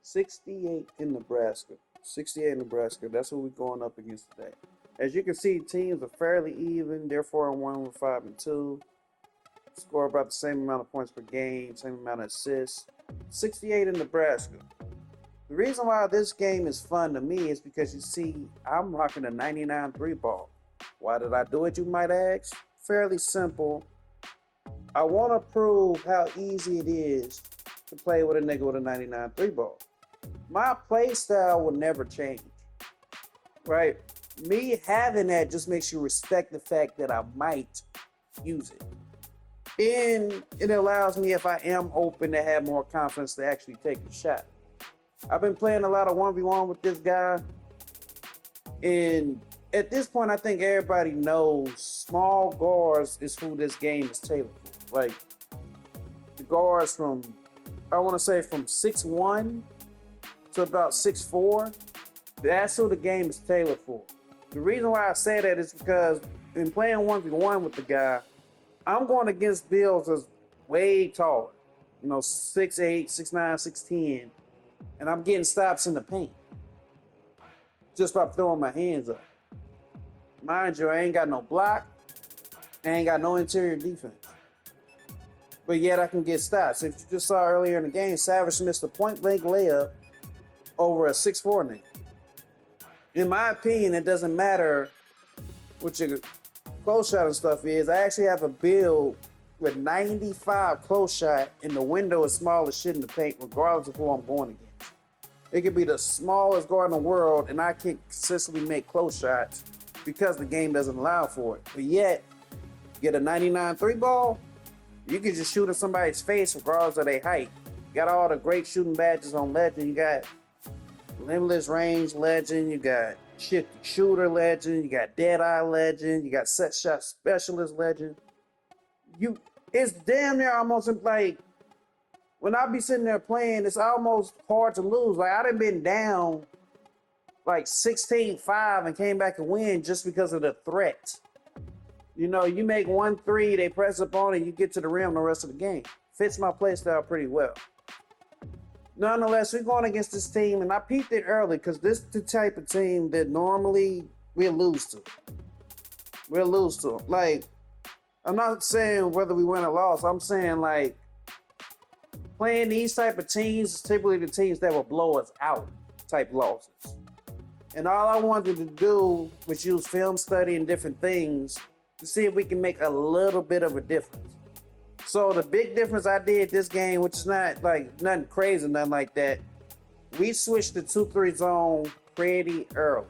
68 in Nebraska. 68 in Nebraska. That's what we're going up against today. As you can see, teams are fairly even. They're 4-1, we're 5-2. Score about the same amount of points per game, same amount of assists. 68 in Nebraska. The reason why this game is fun to me is because you see, I'm rocking a 99 3-ball. Why did I do it, you might ask? Fairly simple. I want to prove how easy it is to play with a nigga with a 99 3-ball. My play style will never change, right? Me having that just makes you respect the fact that I might use it. And it allows me, if I am open, to have more confidence to actually take a shot. I've been playing a lot of 1v1 with this guy, and at this point, I think everybody knows small guards is who this game is tailored for. Like, the guards from, I want to say from 6'1" to about 6'4", that's who the game is tailored for. The reason why I say that is because in playing 1v1 with the guy, I'm going against builds that's way taller. 6'8", 6'9", 6'10", and I'm getting stops in the paint just by throwing my hands up. Mind you, I ain't got no block, I ain't got no interior defense, but yet I can get stops. If you just saw earlier in the game, Savage missed a point-blank layup over a 6'4" nigga. In my opinion, it doesn't matter what your close shot and stuff is. I actually have a build with 95 close shot, and the window is small as shit in the paint, regardless of who I'm going against. It could be the smallest guard in the world, and I can consistently make close shots because the game doesn't allow for it. But yet, get a 99 3-ball, you can just shoot at somebody's face regardless of their height. You got all the great shooting badges on Legend. You got Limitless Range Legend, you got Shifty Shooter Legend, you got Deadeye Legend, you got Set Shot Specialist Legend. It's damn near almost like, when I be sitting there playing, it's almost hard to lose. Like, I done been down like 16-5 and came back and win just because of the threat. You make 1-3, they press up on it, you get to the rim the rest of the game. Fits my play style pretty well. Nonetheless, we're going against this team, and I peeped it early because this is the type of team that normally we'll lose to. We'll lose to them. Like, I'm not saying whether we win or loss. I'm saying, like, playing these type of teams is typically the teams that will blow us out type losses. And all I wanted to do was use film study and different things to see if we can make a little bit of a difference. So the big difference I did this game, which is not like nothing crazy, nothing like that, we switched to 2-3 zone pretty early.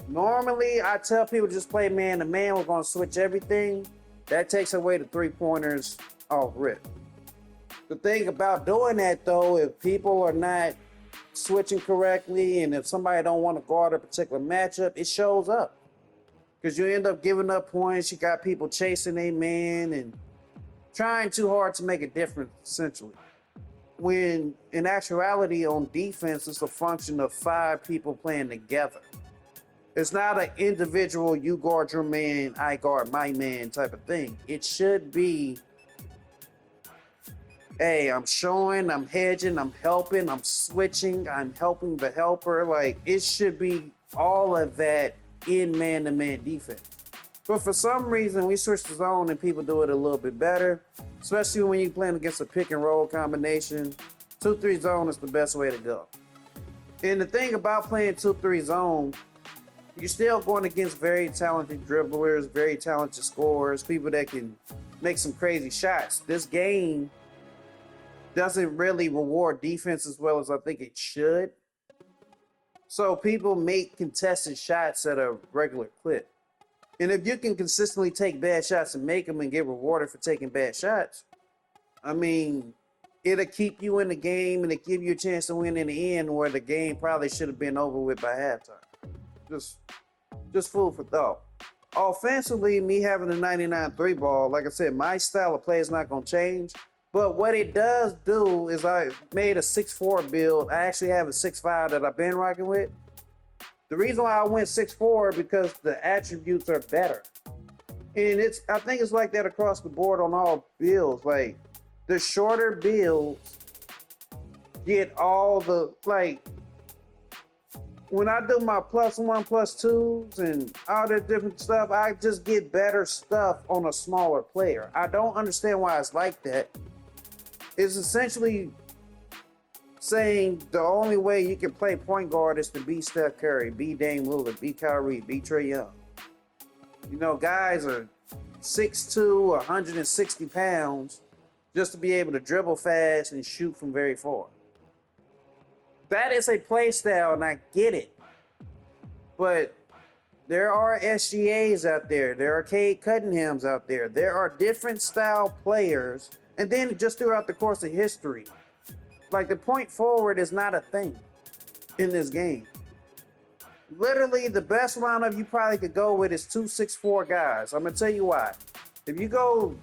Normally, I tell people just play man to man. We're going to switch everything. That takes away the 3-pointers off rip. The thing about doing that, though, if people are not switching correctly and if somebody don't want to guard a particular matchup, it shows up. Because you end up giving up points. You got people chasing a man and trying too hard to make a difference, essentially. When in actuality, on defense, it's a function of 5 people playing together. It's not an individual, you guard your man, I guard my man type of thing. It should be, hey, I'm showing, I'm hedging, I'm helping, I'm switching, I'm helping the helper. Like, it should be all of that in man-to-man defense. But for some reason, we switch to zone and people do it a little bit better, especially when you're playing against a pick and roll combination. 2-3 zone is the best way to go. And the thing about playing 2-3 zone, you're still going against very talented dribblers, very talented scorers, people that can make some crazy shots. This game doesn't really reward defense as well as I think it should. So people make contested shots at a regular clip. And if you can consistently take bad shots and make them and get rewarded for taking bad shots, I mean, it'll keep you in the game and it'll give you a chance to win in the end, where the game probably should have been over with by halftime. Just food for thought. Offensively, me having a 99 3-ball, like I said, my style of play is not going to change. But what it does do is I made a 6'4 build. I actually have a 6'5 that I've been rocking with. The reason why I went 6'4 because the attributes are better. And I think it's like that across the board on all builds. Like, the shorter builds get all the, like, when I do my +1, +2s, and all that different stuff, I just get better stuff on a smaller player. I don't understand why it's like that. It's essentially saying the only way you can play point guard is to be Steph Curry, be Dame Lillard, be Kyrie, be Trae Young. You know, guys are 6'2", 160 pounds just to be able to dribble fast and shoot from very far. That is a play style, and I get it. But there are SGAs out there. There are Cade Cunninghams out there. There are different style players. And then just throughout the course of history, like the point forward is not a thing in this game. Literally, the best lineup you probably could go with is 2 6'4" guys. I'm going to tell you why. If you go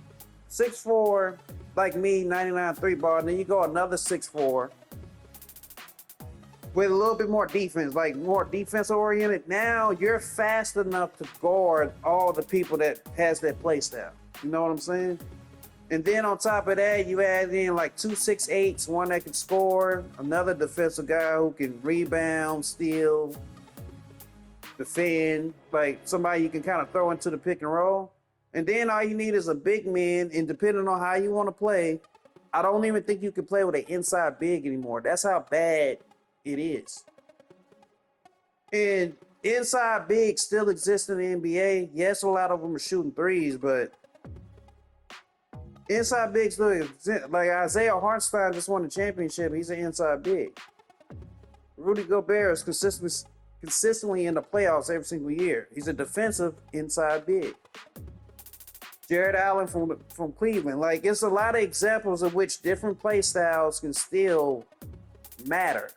6'4", like me, 99 3-ball, and then you go another 6'4", with a little bit more defense, like more defense oriented, now you're fast enough to guard all the people that has that play style. You know what I'm saying? And then on top of that, you add in like 2 6'8", one that can score, another defensive guy who can rebound, steal, defend, like somebody you can kind of throw into the pick and roll. And then all you need is a big man, and depending on how you want to play, I don't even think you can play with an inside big anymore. That's how bad it is. And inside bigs still exist in the NBA. Yes, a lot of them are shooting threes, but inside bigs still exist. Like Isaiah Hartenstein just won the championship. He's an inside big. Rudy Gobert is consistently in the playoffs every single year. He's a defensive inside big. Jared Allen from Cleveland. Like, it's a lot of examples of which different play styles can still matter.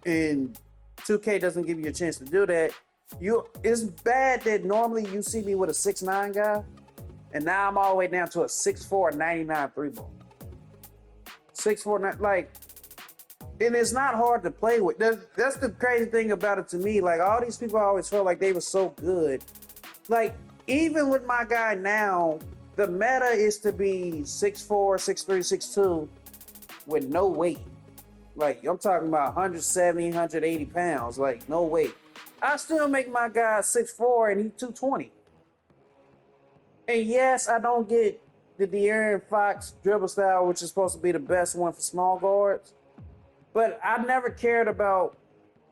And 2K doesn't give you a chance to do that. It's bad that normally you see me with a 6'9" guy, and now I'm all the way down to a 6'4", 99 3-ball. 6'4", like, and it's not hard to play with. That's the crazy thing about it to me. Like, all these people always felt like they were so good. Like, even with my guy now, the meta is to be 6'4", 6'3", 6'2", with no weight. Like, I'm talking about 170, 180 pounds, like, no weight. I still make my guy 6'4", and he's 220. And yes, I don't get the De'Aaron Fox dribble style, which is supposed to be the best one for small guards. But I never cared about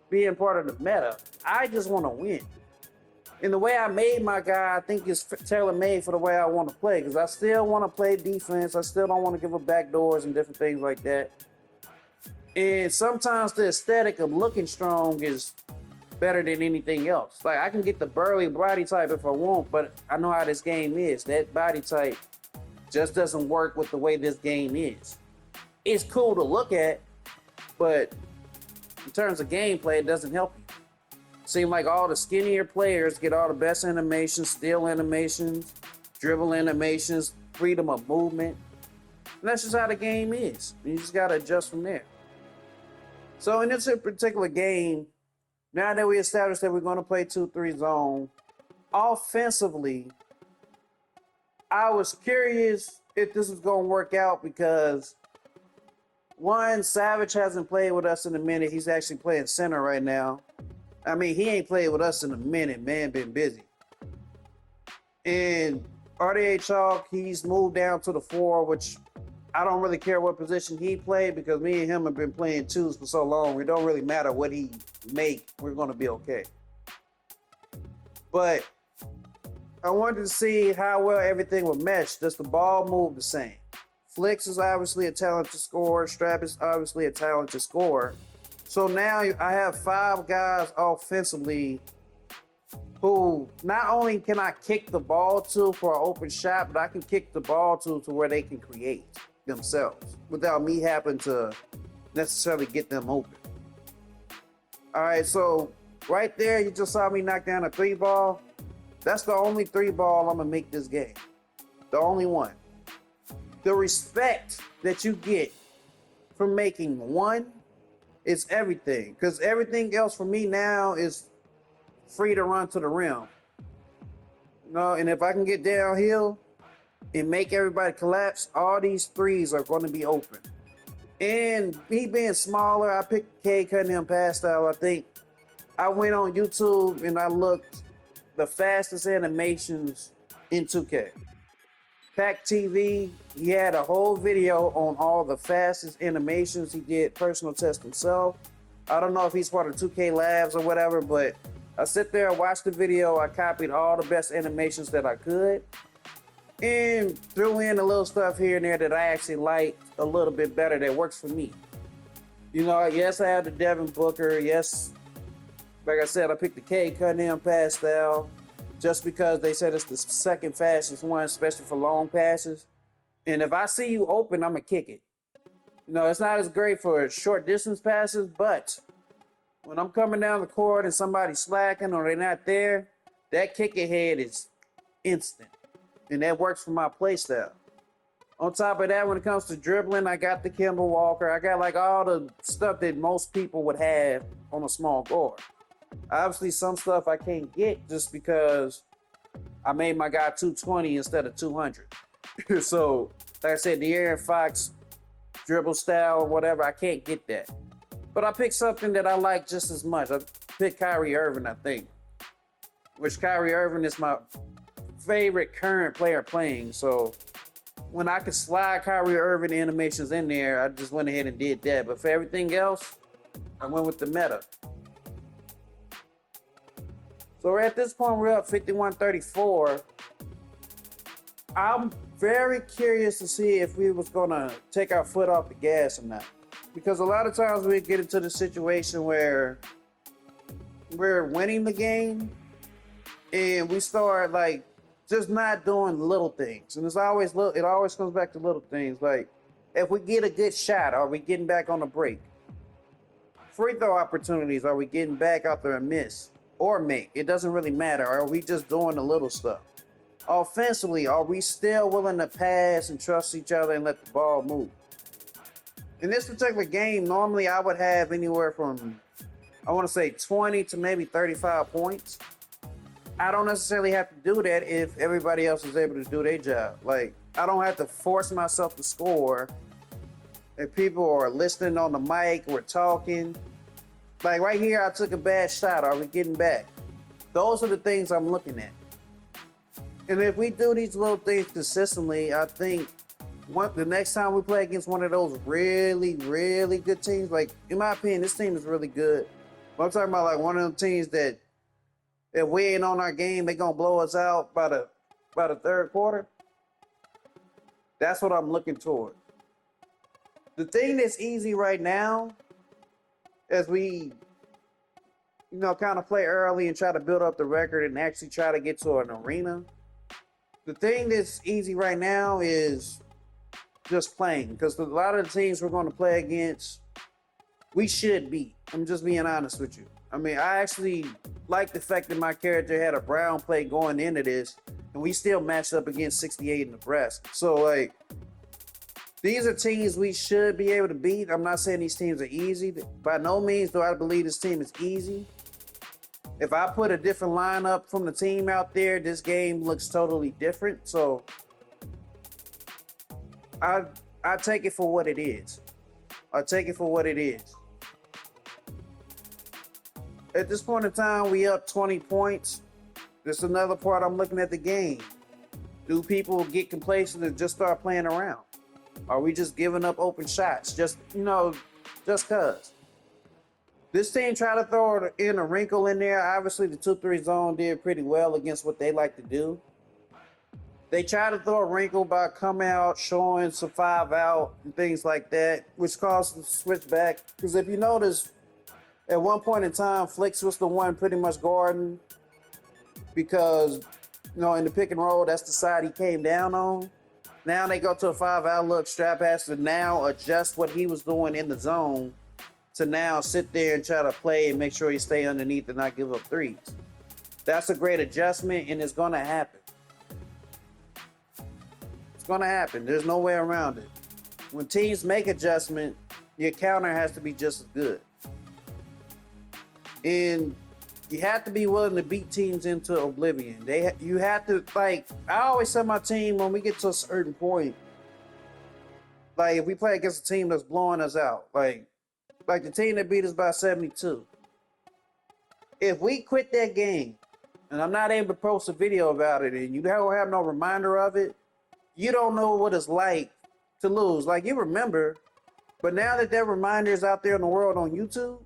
being part of the meta. I just want to win. And the way I made my guy, I think is tailor-made for the way I want to play, because I still want to play defense. I still don't want to give up backdoors and different things like that. And sometimes the aesthetic of looking strong is better than anything else. Like, I can get the burly body type if I want, but I know how this game is. That body type just doesn't work with the way this game is. It's cool to look at, but in terms of gameplay, it doesn't help you. Seem like all the skinnier players get all the best animations, steal animations, dribble animations, freedom of movement. And that's just how the game is. You just got to adjust from there. So in this particular game, now that we established that we're going to play 2-3 zone, offensively, I was curious if this was going to work out because, one, Savage hasn't played with us in a minute. He's actually playing center right now. I mean, he ain't played with us in a minute. Man, been busy. And RDA Chalk, he's moved down to the 4, which I don't really care what position he played because me and him have been playing 2s for so long. It don't really matter what he make. We're going to be okay. But I wanted to see how well everything would mesh. Does the ball move the same? Flicks is obviously a talented scorer. Strap is obviously a talented scorer. So now I have 5 guys offensively who not only can I kick the ball to for an open shot, but I can kick the ball to where they can create themselves without me having to necessarily get them open. All right, so right there, you just saw me knock down a 3-ball. That's the only 3-ball I'm going to make this game. The only one. The respect that you get from making one is everything. Because everything else for me now is free to run to the rim. You know, and if I can get downhill and make everybody collapse, all these threes are going to be open. And me being smaller, I picked K cutting him pass style. I think I went on YouTube and I looked the fastest animations in 2K. Pack TV, he had a whole video on all the fastest animations. He did personal test himself. I don't know if he's part of 2K Labs or whatever, but I sit there, watched the video. I copied all the best animations that I could and threw in a little stuff here and there that I actually liked a little bit better that works for me. You know, yes, I have the Devin Booker. Yes, like I said, I picked the K Cunningham pass style just because they said it's the second fastest one, especially for long passes. And if I see you open, I'm going to kick it. You know, it's not as great for short distance passes, but when I'm coming down the court and somebody's slacking or they're not there, that kick ahead is instant. And that works for my play style. On top of that, when it comes to dribbling, I got the Kemba Walker. I got like all the stuff that most people would have on a small guard. Obviously, some stuff I can't get just because I made my guy 220 instead of 200. So, like I said, the De'Aaron Fox dribble style or whatever, I can't get that. But I picked something that I like just as much. I picked Kyrie Irving, I think. Which Kyrie Irving is my favorite current player playing. So, when I could slide Kyrie Irving animations in there, I just went ahead and did that. But for everything else, I went with the meta. So at this point, we're up 51-34. I'm very curious to see if we was going to take our foot off the gas or not. Because a lot of times we get into the situation where we're winning the game and we start like just not doing little things. And it always comes back to little things. Like if we get a good shot, are we getting back on the break? Free throw opportunities, are we getting back out there and miss? Or make. It doesn't really matter. Are we just doing the little stuff? Offensively, are we still willing to pass and trust each other and let the ball move? In this particular game, normally I would have anywhere from, I want to say 20 to maybe 35 points. I don't necessarily have to do that if everybody else is able to do their job. Like, I don't have to force myself to score. If people are listening on the mic, we're talking. Like right here, I took a bad shot. Are we getting back? Those are the things I'm looking at. And if we do these little things consistently, I think the next time we play against one of those really, really good teams, like in my opinion, this team is really good. But I'm talking about like one of them teams that if we ain't on our game, they're going to blow us out by the third quarter. That's what I'm looking toward. The thing that's easy right now, as we, kind of play early and try to build up the record and actually try to get to an arena. The thing that's easy right now is just playing. Because a lot of the teams we're going to play against, we should beat. I'm just being honest with you. I mean, I actually like the fact that my character had a Brown play going into this, and we still matched up against 68 in Nebraska. So, like, these are teams we should be able to beat. I'm not saying these teams are easy. By no means do I believe this team is easy. If I put a different lineup from the team out there, this game looks totally different. So I take it for what it is. I take it for what it is. At this point in time, we up 20 points. There's another part I'm looking at the game. Do people get complacent and just start playing around? Are we just giving up open shots? Just cause. This team tried to throw in a wrinkle in there. Obviously, the 2-3 zone did pretty well against what they like to do. They tried to throw a wrinkle by coming out, showing some 5 out and things like that, which caused them to switch back. Because if you notice, at one point in time, Flicks was the one pretty much guarding because, in the pick and roll, that's the side he came down on. Now they go to a 5 out look. Strap has to now adjust what he was doing in the zone to now sit there and try to play and make sure he stay underneath and not give up threes. That's a great adjustment, and it's going to happen. It's going to happen. There's no way around it. When teams make adjustment, your counter has to be just as good. And you have to be willing to beat teams into oblivion. You have to, like, I always tell my team when we get to a certain point, Like if we play against a team that's blowing us out, like the team that beat us by 72. If we quit that game and I'm not able to post a video about it and you don't have no reminder of it, you don't know what it's like to lose. Like you remember, but now that reminder is out there in the world on YouTube,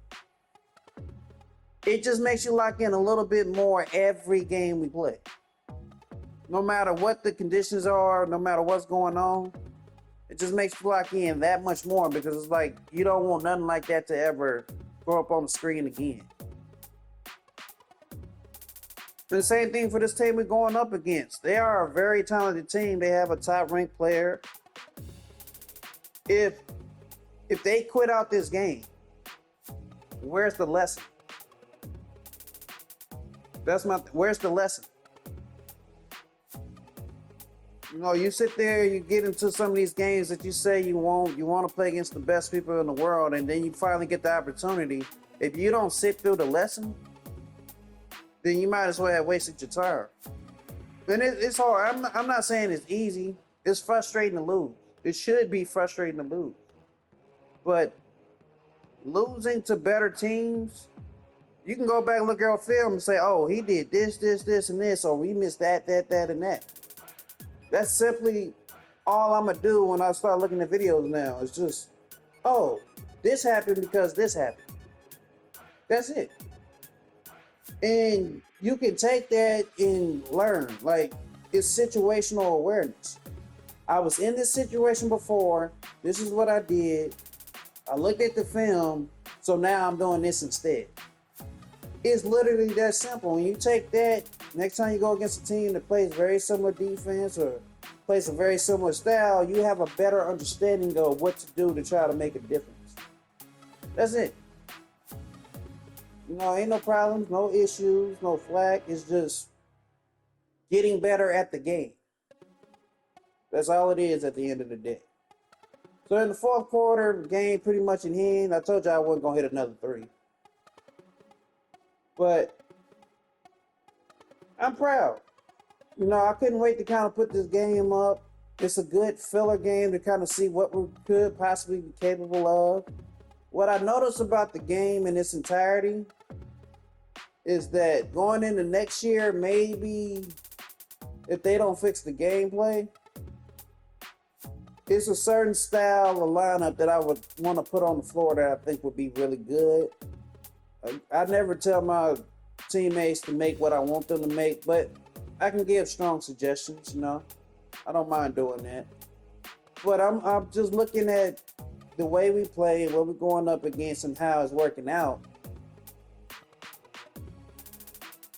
it just makes you lock in a little bit more every game we play. No matter what the conditions are, no matter what's going on, it just makes you lock in that much more because it's like you don't want nothing like that to ever go up on the screen again. And the same thing for this team we're going up against. They are a very talented team. They have a top-ranked player. If they quit out this game, where's the lesson? Where's the lesson? You know, you sit there, you get into some of these games that you say you want to play against the best people in the world, and then you finally get the opportunity. If you don't sit through the lesson, then you might as well have wasted your time. And it's hard. I'm not saying it's easy. It's frustrating to lose. It should be frustrating to lose. But losing to better teams, you can go back and look at our film and say, oh, he did this, and this, or we missed that, and that. That's simply all I'm going to do when I start looking at videos now. It's just, oh, this happened because this happened. That's it. And you can take that and learn. Like, it's situational awareness. I was in this situation before. This is what I did. I looked at the film, so now I'm doing this instead. It's literally that simple. When you take that, next time you go against a team that plays very similar defense or plays a very similar style, you have a better understanding of what to do to try to make a difference. That's it. You know, ain't no problems, no issues, no flack. It's just getting better at the game. That's all it is at the end of the day. So in the fourth quarter, the game pretty much in hand. I told you I wasn't going to hit another three. But I'm proud. You know, I couldn't wait to kind of put this game up. It's a good filler game to kind of see what we could possibly be capable of. What I noticed about the game in its entirety is that going into next year, maybe if they don't fix the gameplay, it's a certain style of lineup that I would want to put on the floor that I think would be really good. I never tell my teammates to make what I want them to make, but I can give strong suggestions, you know. I don't mind doing that. But I'm just looking at the way we play and what we're going up against and how it's working out.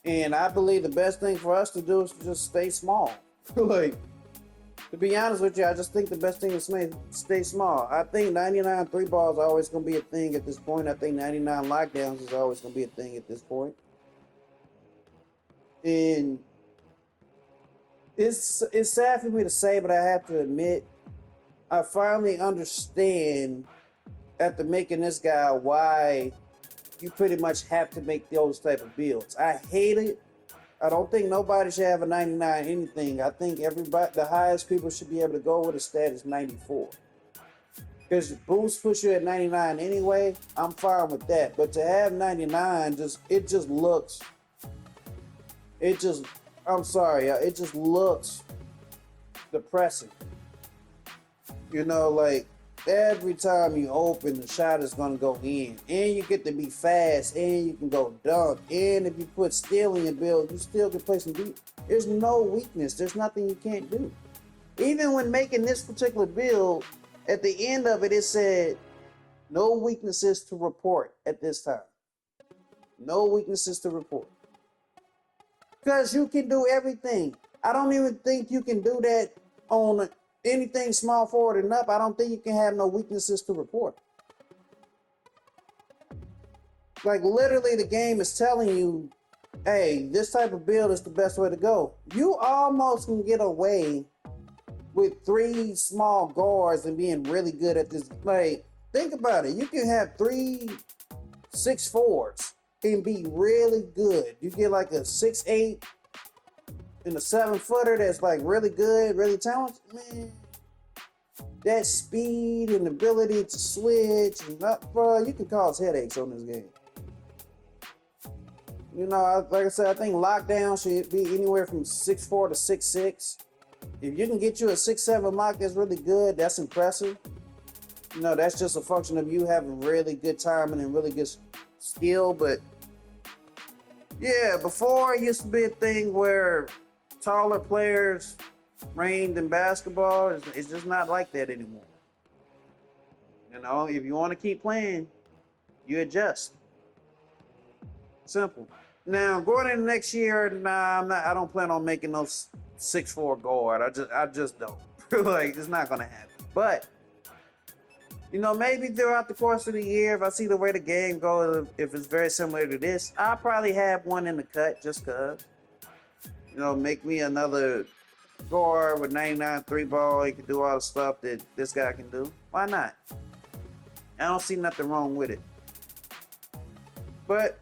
And I believe the best thing for us to do is to just stay small. Like, to be honest with you, I just think the best thing is stay small. I think 99 three balls are always going to be a thing at this point. I think 99 lockdowns is always going to be a thing at this point. And it's sad for me to say, but I have to admit, I finally understand after making this guy why you pretty much have to make those type of builds. I hate it. I don't think nobody should have a 99 anything. I think the highest people should be able to go with a stat is 94. Because boost push you at 99 anyway, I'm fine with that. But to have 99, it just looks depressing. You know, like, every time you open, the shot is going to go in. And you get to be fast, and you can go dunk. And if you put steal in your build, you still can play some deep. There's no weakness. There's nothing you can't do. Even when making this particular build, at the end of it said, no weaknesses to report at this time. No weaknesses to report. Because you can do everything. I don't even think you can do that on anything small forward and up. I don't think you can have no weaknesses to report. Like, literally, the game is telling you, hey, this type of build is the best way to go. You almost can get away with 3 small guards and being really good at this. Like, think about it. You can have 3 6'4" and be really good. You get like a 6'8" and a 7-footer that's like really good, really talented. Man, that speed and ability to switch, and bro, you can cause headaches on this game. You know, like I said, I think lockdown should be anywhere from 6'4" to 6'6". If you can get you a 6'7" lock, that's really good. That's impressive. You know, that's just a function of you having really good timing and really good skill. But yeah, before it used to be a thing where taller players reigned in basketball. It's just not like that anymore. You know, if you want to keep playing, you adjust. Simple. Now going into next year, nah, I don't plan on making those 6'4" guard. I just don't. Like, it's not gonna happen. But you know, maybe throughout the course of the year, if I see the way the game goes, if it's very similar to this, I'll probably have one in the cut just cause. You know, make me another guard with 99 3-ball. He can do all the stuff that this guy can do. Why not? I don't see nothing wrong with it. But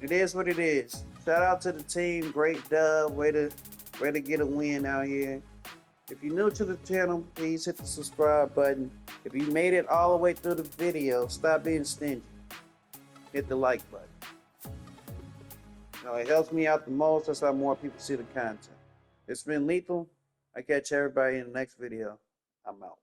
it is what it is. Shout out to the team. Great dub. Way to get a win out here. If you're new to the channel, please hit the subscribe button. If you made it all the way through the video, stop being stingy. Hit the like button. You know, it helps me out the most. That's how more people see the content. It's been Lethal. I catch everybody in the next video. I'm out.